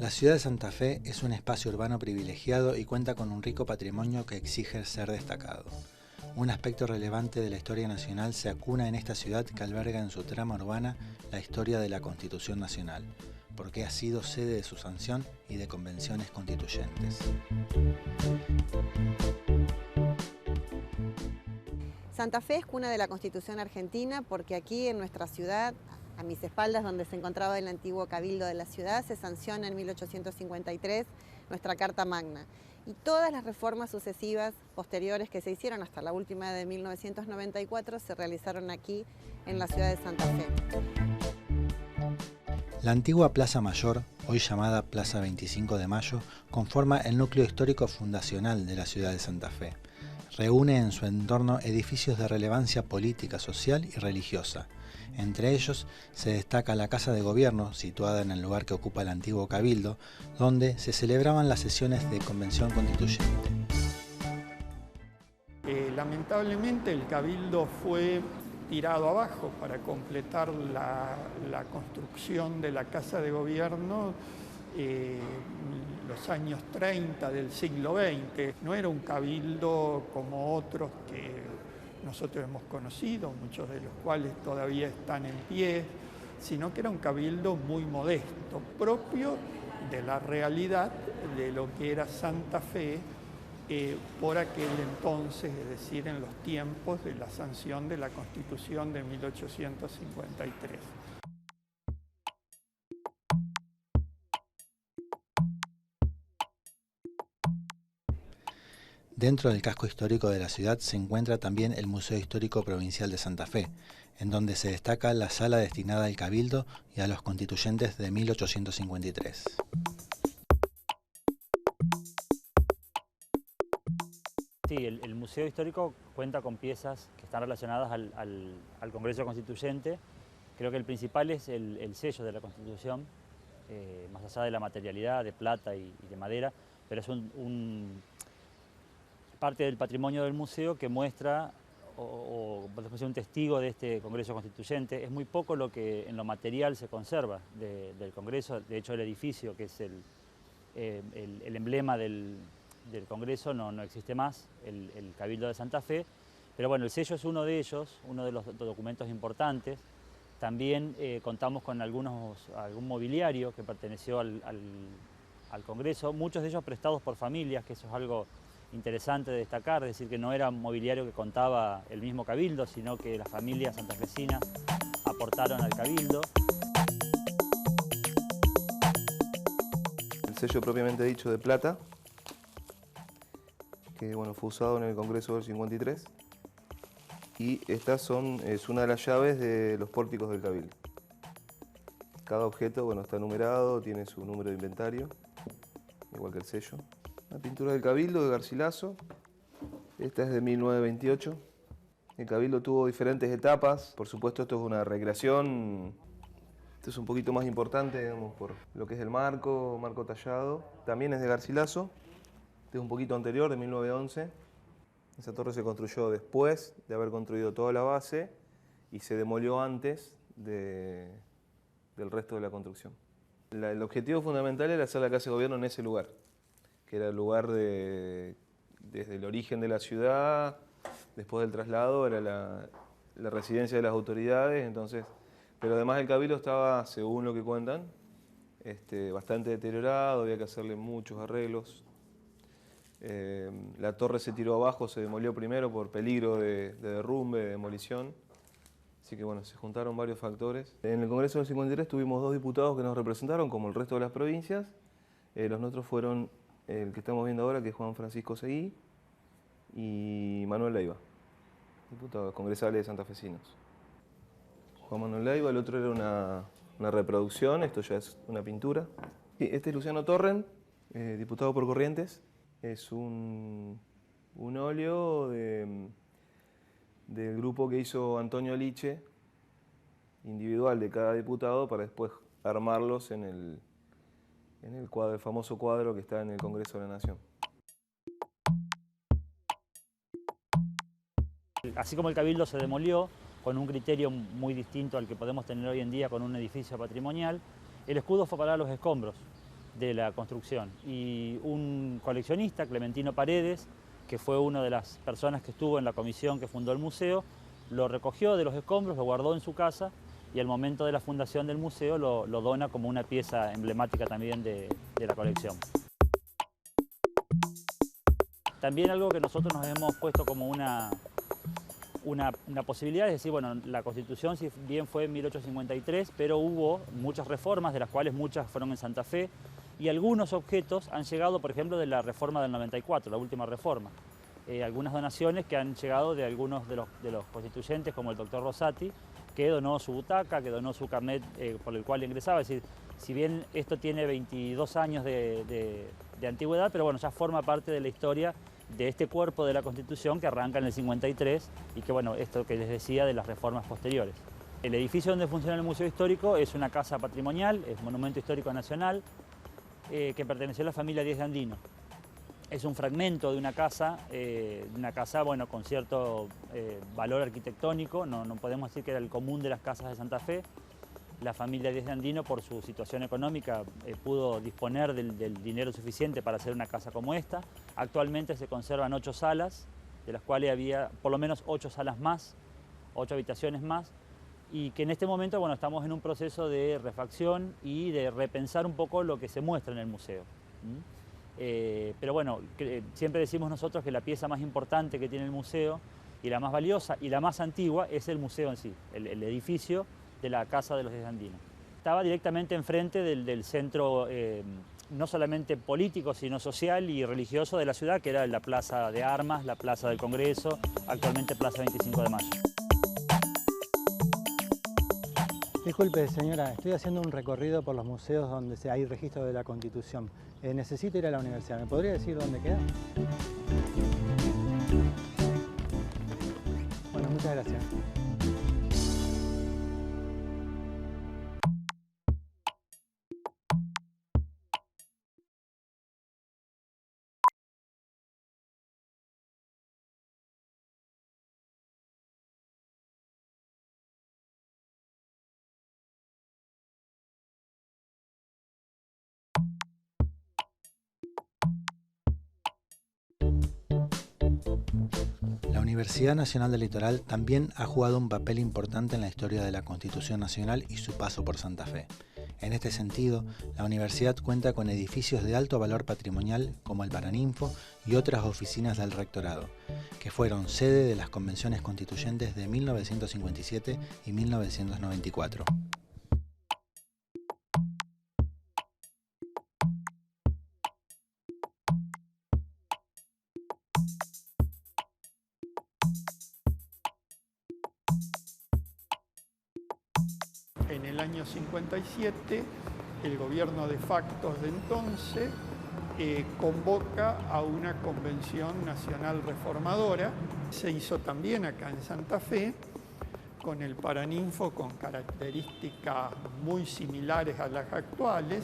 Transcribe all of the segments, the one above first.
La ciudad de Santa Fe es un espacio urbano privilegiado y cuenta con un rico patrimonio que exige ser destacado. Un aspecto relevante de la historia nacional se acuna en esta ciudad que alberga en su trama urbana la historia de la Constitución Nacional, porque ha sido sede de su sanción y de convenciones constituyentes. Santa Fe es cuna de la Constitución argentina porque aquí en nuestra ciudad, a mis espaldas, donde se encontraba el antiguo cabildo de la ciudad, se sanciona en 1853 nuestra Carta Magna. Y todas las reformas sucesivas posteriores que se hicieron, hasta la última de 1994, se realizaron aquí en la ciudad de Santa Fe. La antigua Plaza Mayor, hoy llamada Plaza 25 de Mayo, conforma el núcleo histórico fundacional de la ciudad de Santa Fe. Reúne en su entorno edificios de relevancia política, social y religiosa. Entre ellos se destaca la Casa de Gobierno, situada en el lugar que ocupa el antiguo Cabildo, donde se celebraban las sesiones de Convención Constituyente. Lamentablemente el Cabildo fue tirado abajo para completar la construcción de la Casa de Gobierno los años 30 del siglo XX. No era un cabildo como otros que nosotros hemos conocido, muchos de los cuales todavía están en pie, sino que era un cabildo muy modesto, propio de la realidad de lo que era Santa Fe por aquel entonces, es decir, en los tiempos de la sanción de la Constitución de 1853. Dentro del casco histórico de la ciudad se encuentra también el Museo Histórico Provincial de Santa Fe, en donde se destaca la sala destinada al Cabildo y a los constituyentes de 1853. Sí, el Museo Histórico cuenta con piezas que están relacionadas al Congreso Constituyente. Creo que el principal es el sello de la Constitución, más allá de la materialidad, de plata y de madera, pero es parte del patrimonio del museo que muestra o podemos ser un testigo de este Congreso Constituyente. Es muy poco lo que en lo material se conserva del Congreso. De hecho, el edificio, que es el emblema del Congreso, no existe más, el Cabildo de Santa Fe. Pero bueno, el sello es uno de ellos, uno de los documentos importantes. También contamos con algún mobiliario que perteneció al Congreso, muchos de ellos prestados por familias, que eso es algo interesante de destacar, es decir, que no era mobiliario que contaba el mismo Cabildo, sino que las familias santafesinas aportaron al Cabildo. El sello propiamente dicho de plata, que bueno, fue usado en el Congreso del 53, y estas es una de las llaves de los pórticos del Cabildo. Cada objeto bueno, está numerado, tiene su número de inventario, igual que el sello. La pintura del Cabildo de Garcilaso, esta es de 1928. El Cabildo tuvo diferentes etapas, por supuesto esto es una recreación, esto es un poquito más importante, digamos, por lo que es el marco tallado, también es de Garcilaso. Este es un poquito anterior, de 1911. Esa torre se construyó después de haber construido toda la base y se demolió antes del resto de la construcción. El objetivo fundamental era hacer la Casa de Gobierno en ese lugar, que era el lugar desde el origen de la ciudad, después del traslado, era la residencia de las autoridades, entonces, pero además el cabildo estaba, según lo que cuentan, bastante deteriorado, había que hacerle muchos arreglos. La torre se tiró abajo, se demolió primero por peligro de derrumbe, de demolición. Así que bueno, se juntaron varios factores. En el Congreso del 53 tuvimos 2 diputados que nos representaron, como el resto de las provincias. Los nuestros fueron el que estamos viendo ahora, que es Juan Francisco Seguí, y Manuel Leiva, diputados congresales santafesinos. Juan Manuel Leiva, el otro era una reproducción, esto ya es una pintura. Este es Luciano Torren, diputado por Corrientes. Es un óleo del grupo que hizo Antonio Liche, individual de cada diputado, para después armarlos en el famoso cuadro que está en el Congreso de la Nación. Así como el Cabildo se demolió con un criterio muy distinto al que podemos tener hoy en día con un edificio patrimonial, el escudo fue para los escombros de la construcción. Y un coleccionista, Clementino Paredes, que fue una de las personas que estuvo en la comisión que fundó el museo, lo recogió de los escombros, lo guardó en su casa y al momento de la fundación del museo lo dona como una pieza emblemática también de la colección. También algo que nosotros nos hemos puesto como una posibilidad, es decir, bueno, la Constitución si bien fue en 1853, pero hubo muchas reformas, de las cuales muchas fueron en Santa Fe, y algunos objetos han llegado, por ejemplo, de la reforma del 94, la última reforma. Algunas donaciones que han llegado de algunos de los constituyentes, como el doctor Rosati, que donó su butaca, que donó su carnet por el cual ingresaba. Es decir, si bien esto tiene 22 años de antigüedad, pero bueno, ya forma parte de la historia de este cuerpo de la Constitución que arranca en el 53 y que, bueno, esto que les decía de las reformas posteriores. El edificio donde funciona el Museo Histórico es una casa patrimonial, es Monumento Histórico Nacional, que perteneció a la familia Díez de Andino. Es un fragmento de una casa bueno, con cierto valor arquitectónico, no podemos decir que era el común de las casas de Santa Fe. La familia Díez de Andino, por su situación económica, pudo disponer del dinero suficiente para hacer una casa como esta. Actualmente se conservan 8 salas, de las cuales había por lo menos 8 salas más, 8 habitaciones más, y que en este momento, bueno, estamos en un proceso de refacción y de repensar un poco lo que se muestra en el museo. Pero bueno, siempre decimos nosotros que la pieza más importante que tiene el museo y la más valiosa y la más antigua es el museo en sí, el edificio de la Casa de los Díez Andino. Estaba directamente enfrente del centro no solamente político, sino social y religioso de la ciudad, que era la Plaza de Armas, la Plaza del Congreso, actualmente Plaza 25 de Mayo. Disculpe, señora, estoy haciendo un recorrido por los museos donde hay registro de la Constitución. Necesito ir a la universidad. ¿Me podría decir dónde queda? Bueno, muchas gracias. La Universidad Nacional del Litoral también ha jugado un papel importante en la historia de la Constitución Nacional y su paso por Santa Fe. En este sentido, la universidad cuenta con edificios de alto valor patrimonial como el Paraninfo y otras oficinas del rectorado, que fueron sede de las convenciones constituyentes de 1957 y 1994. En el año 57, el gobierno de facto de entonces convoca a una convención nacional reformadora. Se hizo también acá en Santa Fe, con el Paraninfo con características muy similares a las actuales,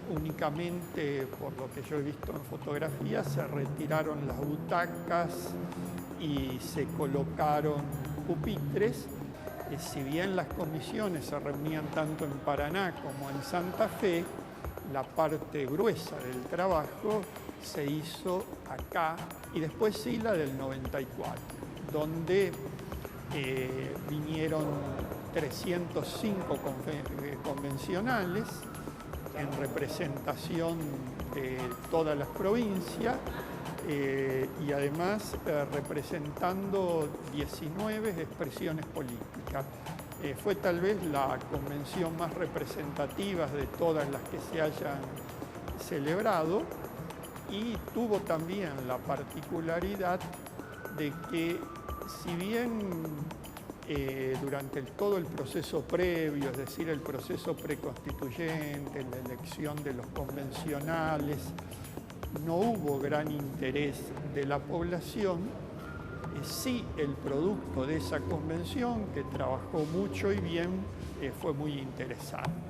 únicamente, por lo que yo he visto en fotografías, se retiraron las butacas y se colocaron pupitres. Si bien las comisiones se reunían tanto en Paraná como en Santa Fe, la parte gruesa del trabajo se hizo acá y después sí la del 94, donde vinieron 305 convencionales en representación de todas las provincias y además representando 19 expresiones políticas. Fue tal vez la convención más representativa de todas las que se hayan celebrado y tuvo también la particularidad de que si bien durante todo el proceso previo, es decir, el proceso preconstituyente, la elección de los convencionales, no hubo gran interés de la población, sí el producto de esa convención, que trabajó mucho y bien, fue muy interesante.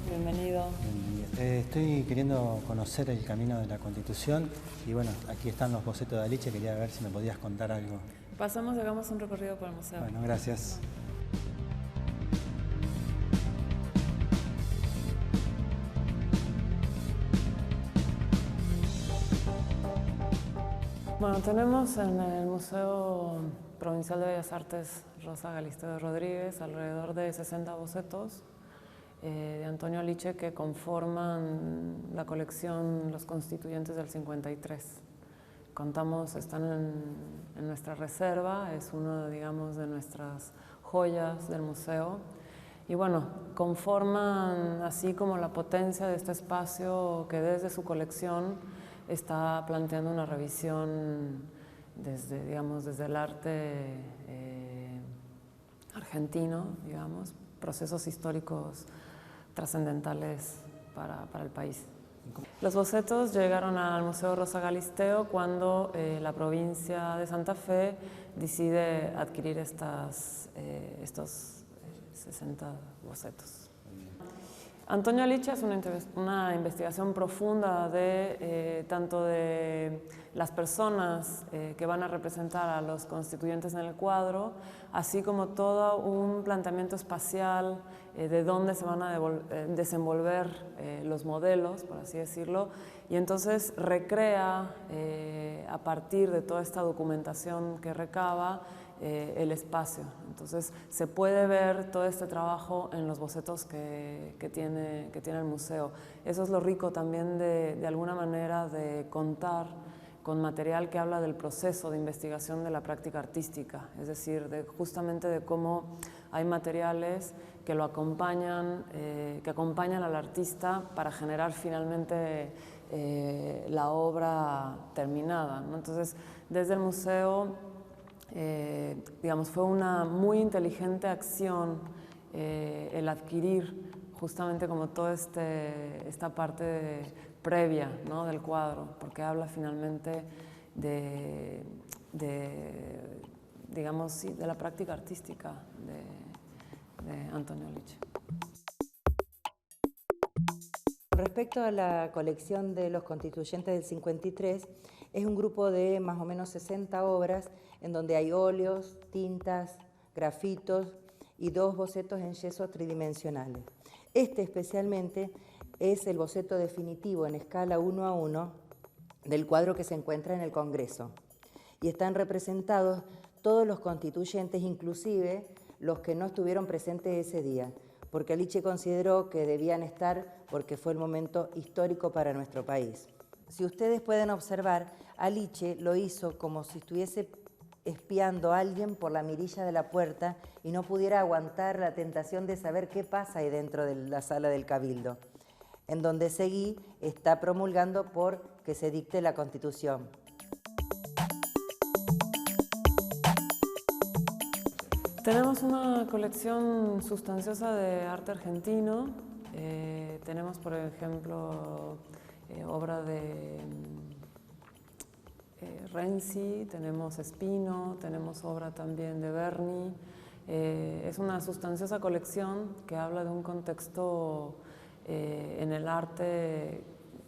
Bienvenido. Estoy queriendo conocer el camino de la Constitución y bueno, aquí están los bocetos de Aliche, quería ver si me podías contar algo. Pasamos y hagamos un recorrido por el museo. Bueno, gracias. Bueno, tenemos en el Museo Provincial de Bellas Artes Rosa Galisteo de Rodríguez alrededor de 60 bocetos de Antonio Aliche que conforman la colección Los Constituyentes del 53. Contamos, están en nuestra reserva, es uno, digamos, de nuestras joyas del museo. Y bueno, conforman así como la potencia de este espacio que desde su colección está planteando una revisión desde, digamos, desde el arte argentino, digamos, procesos históricos trascendentales para el país. Los bocetos llegaron al Museo Rosa Galisteo cuando la provincia de Santa Fe decide adquirir estos 60 bocetos. Antonio Aliche es una investigación profunda de tanto de las personas que van a representar a los constituyentes en el cuadro, así como todo un planteamiento espacial de dónde se van a desenvolver los modelos, por así decirlo, y entonces recrea a partir de toda esta documentación que recaba el espacio. Entonces se puede ver todo este trabajo en los bocetos que tiene el museo. Eso es lo rico también de alguna manera de contar con material que habla del proceso de investigación de la práctica artística, es decir, justamente de cómo hay materiales que lo acompañan, que acompañan al artista para generar finalmente la obra terminada, ¿no? Entonces, desde el museo, digamos, fue una muy inteligente acción el adquirir justamente como toda esta parte previa, ¿no?, del cuadro, porque habla finalmente digamos, sí, de la práctica artística de Antonio Aliche. Respecto a la colección de los constituyentes del 53, es un grupo de más o menos 60 obras en donde hay óleos, tintas, grafitos y 2 bocetos en yeso tridimensionales. Este especialmente es el boceto definitivo en escala 1:1 del cuadro que se encuentra en el Congreso. Y están representados todos los constituyentes, inclusive los que no estuvieron presentes ese día, porque Aliche consideró que debían estar porque fue el momento histórico para nuestro país. si ustedes pueden observar, Aliche lo hizo como si estuviese espiando a alguien por la mirilla de la puerta y no pudiera aguantar la tentación de saber qué pasa ahí dentro de la sala del Cabildo, en donde Seguí está promulgando por que se dicte la Constitución. Tenemos una colección sustanciosa de arte argentino. Tenemos, por ejemplo, obra de Renzi, tenemos Espino, tenemos obra también de Berni. Es una sustanciosa colección que habla de un contexto en el arte,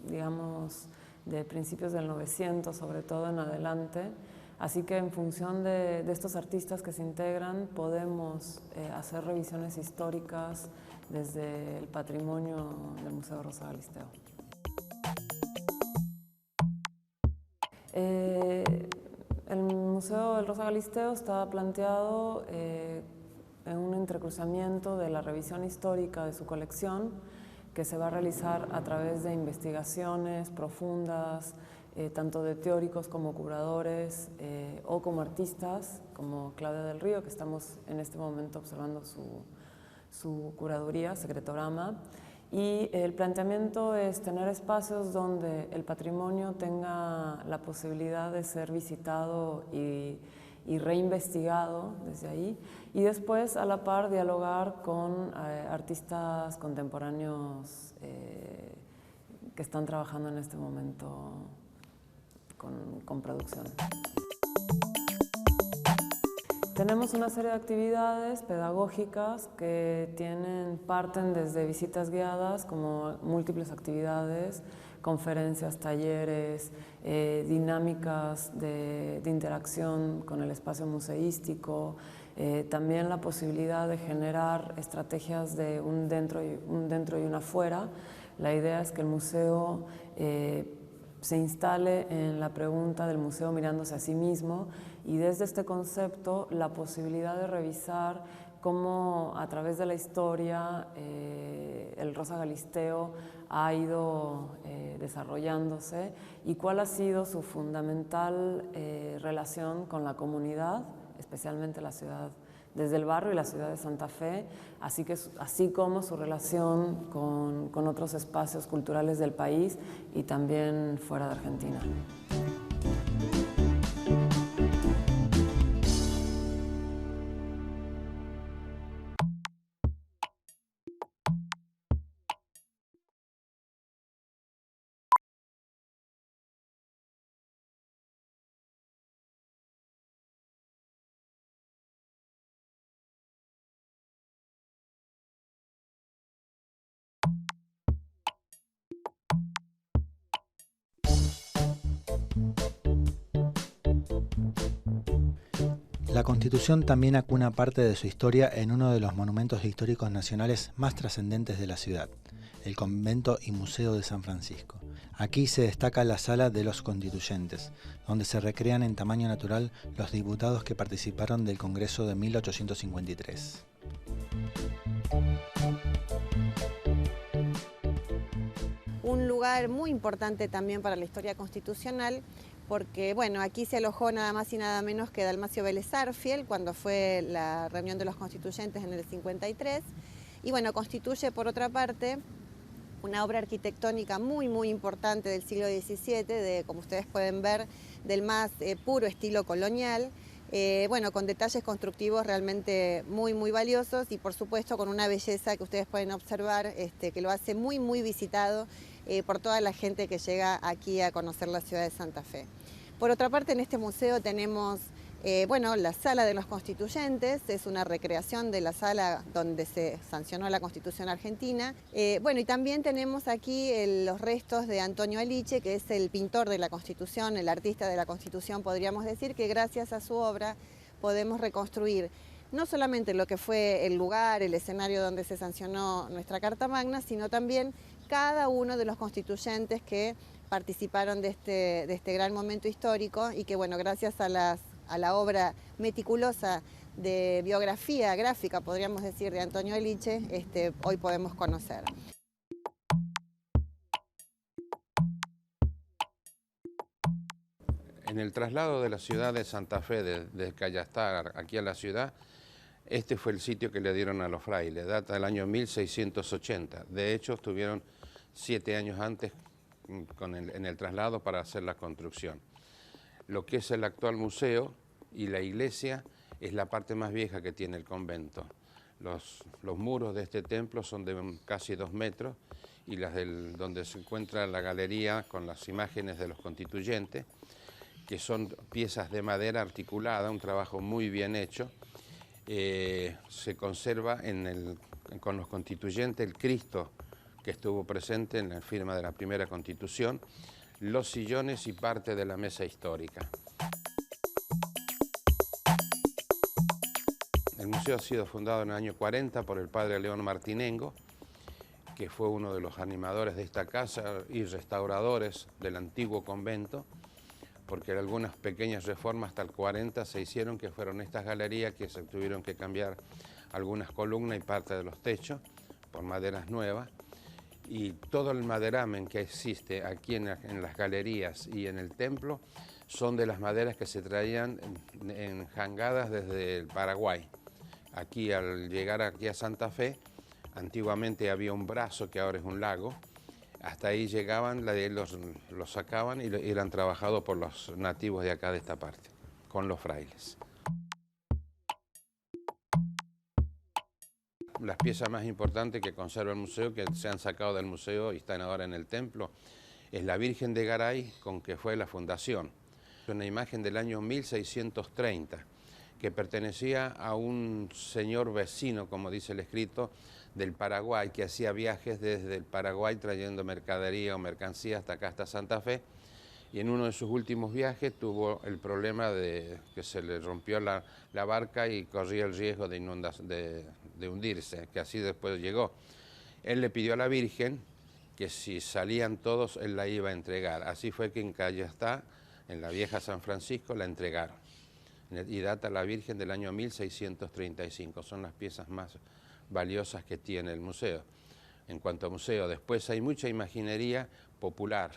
digamos, de principios del 900, sobre todo en adelante. Así que en función de estos artistas que se integran, podemos hacer revisiones históricas desde el patrimonio del Museo Rosa Galisteo. El Museo del Rosa Galisteo está planteado en un entrecruzamiento de la revisión histórica de su colección, que se va a realizar a través de investigaciones profundas, tanto de teóricos como curadores o como artistas, como Claudia del Río, que estamos en este momento observando su curaduría, Secretorama. Y el planteamiento es tener espacios donde el patrimonio tenga la posibilidad de ser visitado y reinvestigado desde ahí, y después a la par dialogar con artistas contemporáneos que están trabajando en este momento con producción. Tenemos una serie de actividades pedagógicas que parten desde visitas guiadas, como múltiples actividades, conferencias, talleres, dinámicas de interacción con el espacio museístico, también la posibilidad de generar estrategias de un dentro y un afuera. La idea es que el museo se instale en la pregunta del museo mirándose a sí mismo, y desde este concepto la posibilidad de revisar cómo a través de la historia el Rosa Galisteo ha ido desarrollándose y cuál ha sido su fundamental relación con la comunidad, especialmente la ciudad, desde el barrio y la ciudad de Santa Fe, así como su relación con otros espacios culturales del país y también fuera de Argentina. La Constitución también acuna parte de su historia en uno de los monumentos históricos nacionales más trascendentes de la ciudad, el Convento y Museo de San Francisco. Aquí se destaca la Sala de los Constituyentes, donde se recrean en tamaño natural los diputados que participaron del Congreso de 1853. Un lugar muy importante también para la historia constitucional, porque bueno, aquí se alojó nada más y nada menos que Dalmacio Vélez Sarsfield cuando fue la reunión de los constituyentes en el 53, y bueno, constituye por otra parte una obra arquitectónica muy importante del siglo XVII, como ustedes pueden ver, del más puro estilo colonial, bueno, con detalles constructivos realmente muy valiosos, y por supuesto con una belleza que ustedes pueden observar, que lo hace muy visitado por toda la gente que llega aquí a conocer la ciudad de Santa Fe. Por otra parte, en este museo tenemos bueno, la Sala de los Constituyentes, es una recreación de la sala donde se sancionó la Constitución Argentina. Bueno, y también tenemos aquí los restos de Antonio Aliche, que es el pintor de la Constitución, el artista de la Constitución, podríamos decir, que gracias a su obra podemos reconstruir no solamente lo que fue el lugar, el escenario donde se sancionó nuestra Carta Magna, sino también cada uno de los constituyentes que participaron de este gran momento histórico, y que bueno, gracias a la obra meticulosa de biografía gráfica, podríamos decir, de Antonio Aliche, hoy podemos conocer. En el traslado de la ciudad de Santa Fe, de Callastá aquí a la ciudad, este fue el sitio que le dieron a los frailes, data del año 1680. De hecho, estuvieron 7 años antes en el traslado para hacer la construcción. Lo que es el actual museo y la iglesia es la parte más vieja que tiene el convento. Los muros de este templo son de casi 2 metros y donde se encuentra la galería con las imágenes de los constituyentes, que son piezas de madera articulada, un trabajo muy bien hecho. Se conserva con los constituyentes el Cristo que estuvo presente en la firma de la primera Constitución, los sillones y parte de la mesa histórica. El museo ha sido fundado en el año 40 por el padre León Martinengo, que fue uno de los animadores de esta casa y restauradores del antiguo convento, porque algunas pequeñas reformas hasta el 40 se hicieron, que fueron estas galerías que se tuvieron que cambiar algunas columnas y parte de los techos por maderas nuevas. Y todo el maderamen que existe aquí en las galerías y en el templo son de las maderas que se traían enjangadas desde el Paraguay. Aquí, al llegar aquí a Santa Fe, antiguamente había un brazo que ahora es un lago. Hasta ahí llegaban, los sacaban y eran trabajados por los nativos de acá de esta parte, con los frailes. Las piezas más importantes que conserva el museo, que se han sacado del museo y están ahora en el templo, es la Virgen de Garay, con que fue la fundación. Es una imagen del año 1630, que pertenecía a un señor vecino, como dice el escrito, del Paraguay, que hacía viajes desde el Paraguay trayendo mercadería o mercancía hasta acá, hasta Santa Fe, y en uno de sus últimos viajes tuvo el problema de que se le rompió la barca y corría el riesgo de hundirse, que así después llegó. Él le pidió a la Virgen que si salían todos, él la iba a entregar. Así fue que en Callastá, en la vieja San Francisco, la entregaron. Y data la Virgen del año 1635. Son las piezas más valiosas que tiene el museo. En cuanto a museo, después hay mucha imaginería popular,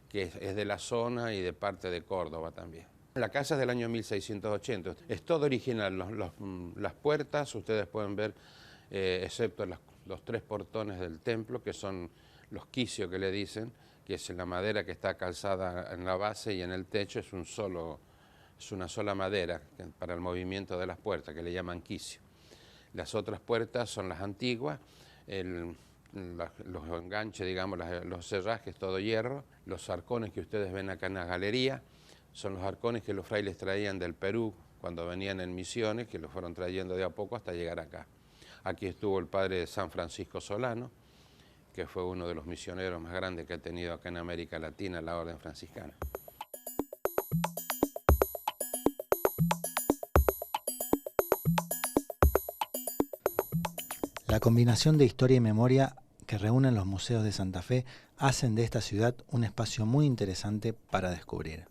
que es de la zona y de parte de Córdoba también. La casa es del año 1680, es todo original. Las puertas, ustedes pueden ver, excepto los 3 portones del templo, que son los quicios que le dicen, que es la madera que está calzada en la base, y en el techo es una sola madera para el movimiento de las puertas, que le llaman quicio. Las otras puertas son las antiguas, los enganches, digamos, los cerrajes, todo hierro. Los arcones que ustedes ven acá en la galería son los arcones que los frailes traían del Perú cuando venían en misiones, que los fueron trayendo de a poco hasta llegar acá. Aquí estuvo el padre San Francisco Solano, que fue uno de los misioneros más grandes que ha tenido acá en América Latina la orden franciscana. La combinación de historia y memoria que reúnen los museos de Santa Fe hacen de esta ciudad un espacio muy interesante para descubrir.